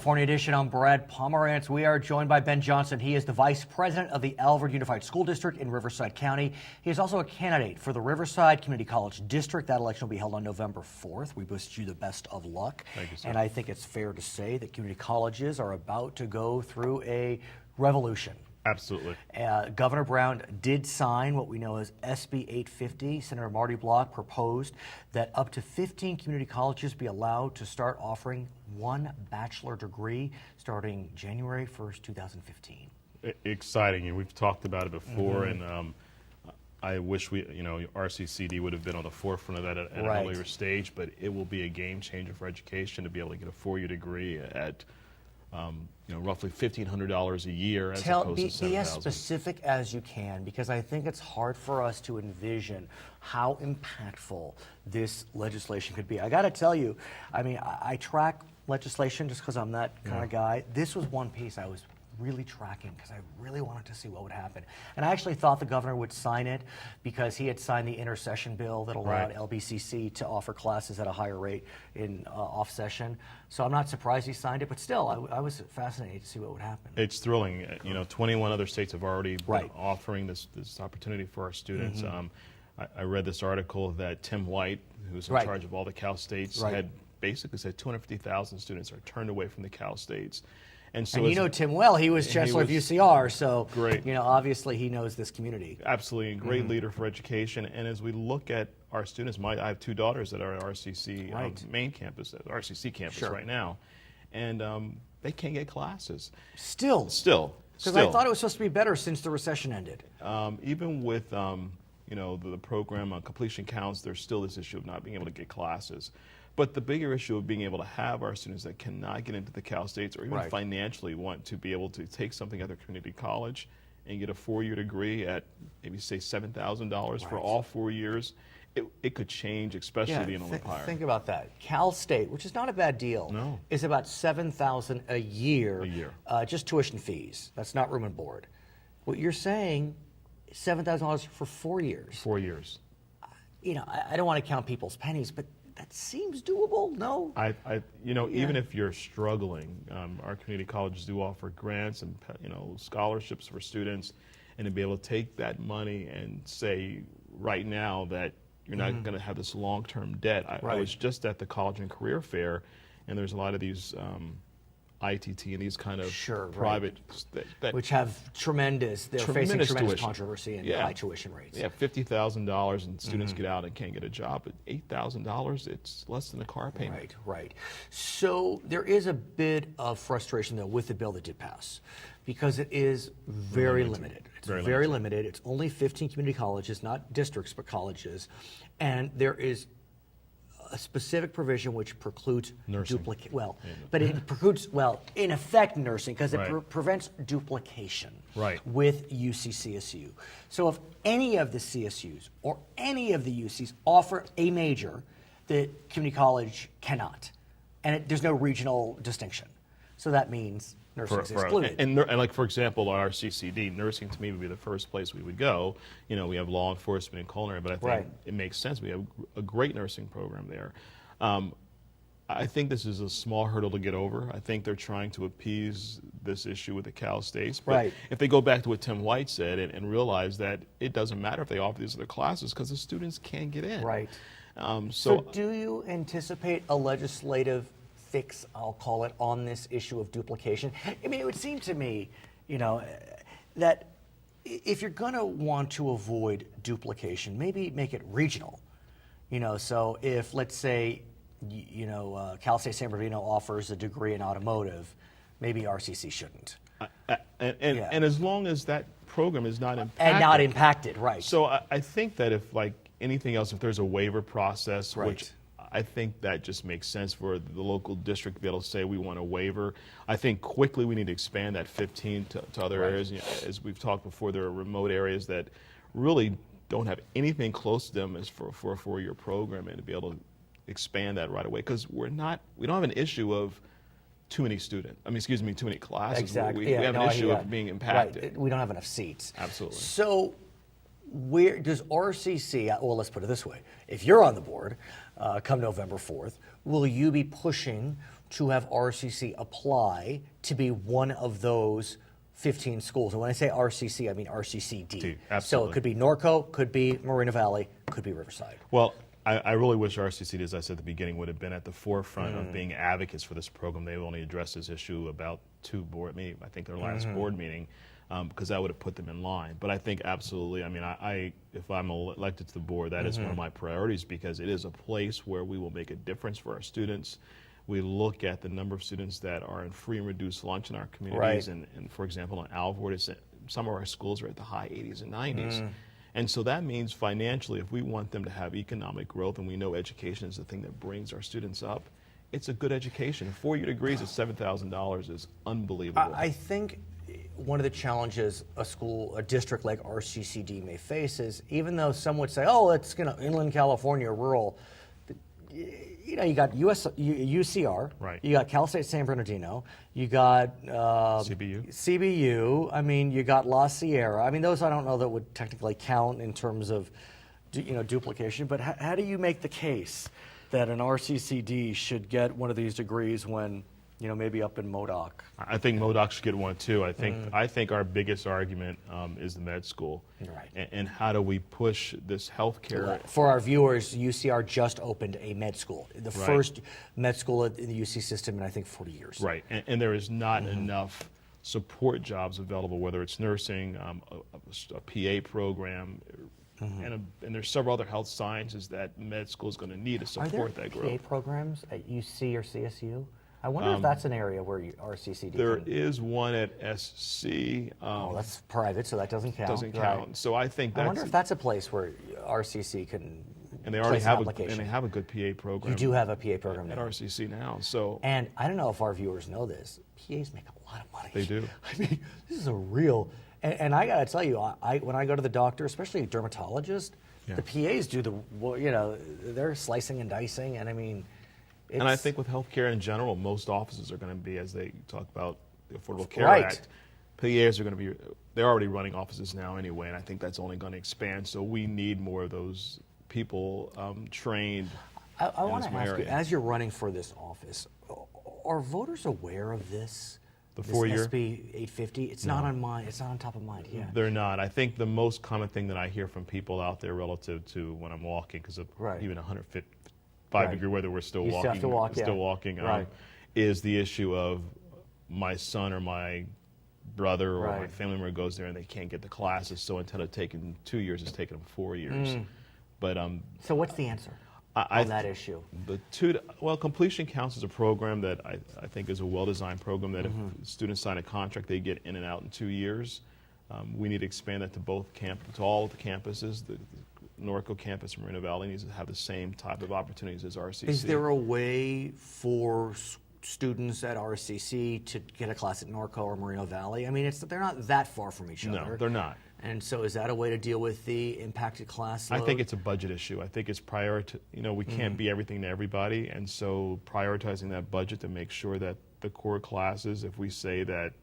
California Edition. I'm Brad Pomerance. We are joined by Ben Johnson. He is the Vice President of the Alvord Unified School District in Riverside County. He is also a candidate for the Riverside Community College District. That election will be held on November 4th. We wish you the best of luck. Thank you, sir. And I think it's fair to say that community colleges are about to go through a revolution. Absolutely. Governor Brown did sign what we know as SB 850. Senator Marty Block proposed that up to 15 community colleges be allowed to start offering one bachelor degree starting January 1st, 2015. Exciting, and we've talked about it before, and I wish RCCD would have been on the forefront of that at an earlier stage, but it will be a game changer for education to be able to get a four-year degree at roughly $1,500 a year as opposed to $7,000. Be as specific as you can, because I think it's hard for us to envision how impactful this legislation could be. I got to tell you, I mean, I track legislation just because I'm that kind of guy. This was one piece I was really tracking because I really wanted to see what would happen. And I actually thought the governor would sign it because he had signed the intercession bill that allowed LBCC to offer classes at a higher rate in off session. So I'm not surprised he signed it, but still, I was fascinated to see what would happen. It's thrilling. 21 other states have already been offering this opportunity for our students. I read this article that Tim White, who's in charge of all the Cal States, had basically said 250,000 students are turned away from the Cal States. And so, you know Tim well. He was chancellor of UCR, so great. Obviously he knows this community. Absolutely, a great leader for education. And as we look at our students, I have two daughters that are at RCC main campus, RCC campus right now, and they can't get classes. Still. Because I thought it was supposed to be better since the recession ended. Even with the program on completion counts, there's still this issue of not being able to get classes. But the bigger issue of being able to have our students that cannot get into the Cal States or even financially want to be able to take something at their community college and get a four-year degree at maybe say $7,000 for all 4 years, it could change, especially the Inland Empire. Think about that. Cal State, which is not a bad deal, is about $7,000 a year, just tuition fees. That's not room and board. What you're saying, $7,000 for 4 years. 4 years. I don't want to count people's pennies, but that seems doable, no? Even if you're struggling, our community colleges do offer grants and scholarships for students, and to be able to take that money and say right now that you're not going to have this long-term debt. I was just at the College and Career Fair, and there's a lot of these ITT and these kind of private which have tremendous facing tremendous controversy and high tuition rates. Yeah, $50,000 and students get out and can't get a job, but $8,000, it's less than a car payment. Right. So there is a bit of frustration though with the bill that did pass, because it is very limited. It's very limited. It's only 15 community colleges, not districts, but colleges, and there is a specific provision which precludes duplicate. But it precludes, in effect, nursing, because it prevents duplication with UC-CSU. So if any of the CSUs or any of the UCs offer a major, the community college cannot, and there's no regional distinction. So that means nursing is excluded. And like, for example, our CCD, nursing to me would be the first place we would go. We have law enforcement and culinary, but I think it makes sense. We have a great nursing program there. I think this is a small hurdle to get over. I think they're trying to appease this issue with the Cal States. But if they go back to what Tim White said and realize that it doesn't matter if they offer these other classes because the students can't get in. So do you anticipate a legislative fix, I'll call it, on this issue of duplication? I mean, it would seem to me, that if you're going to want to avoid duplication, maybe make it regional. So if, let's say, Cal State San Bernardino offers a degree in automotive, maybe RCC shouldn't. And as long as that program is not impacted. And not impacted, So I think that if, like anything else, if there's a waiver process, which I think that just makes sense for the local district to be able to say we want a waiver. I think quickly we need to expand that 15 to other areas. As we've talked before, there are remote areas that really don't have anything close to them as for a four-year program, and to be able to expand that right away, because we don't have an issue of too many too many classes. Exactly. We have an issue of being impacted. We don't have enough seats. Absolutely. So where does RCC, well, let's put it this way, if you're on the board come November 4th, will you be pushing to have RCC apply to be one of those 15 schools. And when I say RCC, I mean RCCD. Absolutely. So it could be Norco, could be Moreno Valley, could be Riverside. Well, I really wish RCCD, as I said at the beginning, would have been at the forefront of being advocates for this program. They only addressed this issue about two board meetings, I think their last board meeting, because that would have put them in line. But I think absolutely, I mean, if I'm elected to the board, that is one of my priorities, because it is a place where we will make a difference for our students. We look at the number of students that are in free and reduced lunch in our communities, and for example, in Alvord, some of our schools are at the high 80s and 90s. And so that means financially, if we want them to have economic growth, and we know education is the thing that brings our students up, it's a good education. 4-year degrees at $7,000 is unbelievable. I think one of the challenges a district like RCCD may face is, even though some would say, oh, it's inland California, rural, you know, you got UCR, right. You got Cal State San Bernardino, you got CBU. I mean, you got La Sierra. I mean, those I don't know that would technically count in terms of, duplication. But how do you make the case that an RCCD should get one of these degrees when, maybe up in Modoc? I think Modoc should get one too. I think our biggest argument is the med school, right? And how do we push this healthcare? For our viewers, UCR just opened a med school, the first med school in the UC system in I think 40 years. Right, and there is not enough support jobs available, whether it's nursing, a PA program. And there's several other health sciences that med school is going to need to support that growth. Are there PA programs at UC or CSU? I wonder if that's an area where RCCD There is one at SC. That's private, so that doesn't count. Doesn't count. Right. So I think that's. I wonder if that's a place where RCC can. And they already have a good PA program. You do have a PA program at now. RCC now. So. And I don't know if our viewers know this. PAs make a lot of money. They do. I mean, this is a real. And I got to tell you, when I go to the doctor, especially a dermatologist, the PAs do they're slicing and dicing, and I mean. And I think with healthcare in general, most offices are going to be, as they talk about the Affordable Care Act, PAs are going to be, they're already running offices now anyway, and I think that's only going to expand. So we need more of those people trained. I want to ask you, as you're running for this office, are voters aware of this? The 4-year? SB 850? It's not on mind. It's not on top of mind. Yeah. They're not. I think the most common thing that I hear from people out there relative to when I'm walking, because even 105-degree weather, we're still walking. Have to walk, still walking. Is the issue of my son or my brother or my family member goes there and they can't get the classes, so instead of taking 2 years, it's taking them 4 years. But so what's the answer on that issue? Completion Counts is a program that I think is a well-designed program that if students sign a contract, they get in and out in 2 years. We need to expand that to all the campuses. The Norco campus in Moreno Valley needs to have the same type of opportunities as RCC. Is there a way for students at RCC to get a class at Norco or Moreno Valley? I mean, they're not that far from each other. No, they're not. And so is that a way to deal with the impacted class load? I think it's a budget issue. I think it's we can't be everything to everybody, and so prioritizing that budget to make sure that the core classes, if we say that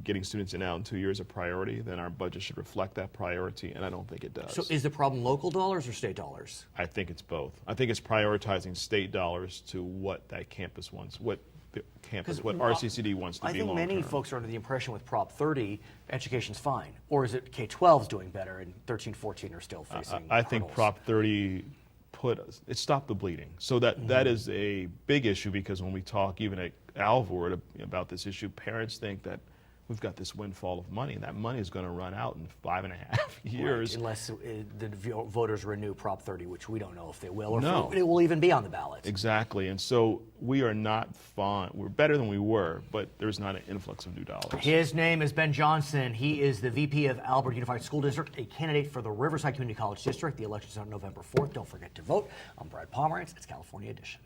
getting students in and out in 2 years a priority, then our budget should reflect that priority, and I don't think it does. So is the problem local dollars or state dollars? I think it's both. I think it's prioritizing state dollars to what that campus wants, what RCCD wants to be long-term. I think many folks are under the impression with Prop 30, education's fine. Or is it K-12's doing better and 13, 14 are still facing I think Prop 30 stopped the bleeding. So that is a big issue, because when we talk even at Alvord about this issue, parents think that we've got this windfall of money, and that money is going to run out in 5.5 years. Right, unless the voters renew Prop 30, which we don't know if they will, or if it will even be on the ballot. Exactly, and so we are not fine. We're better than we were, but there's not an influx of new dollars. His name is Ben Johnson. He is the VP of Alvord Unified School District, a candidate for the Riverside Community College District. The election's on November 4th. Don't forget to vote. I'm Brad Pomerance. It's California Edition.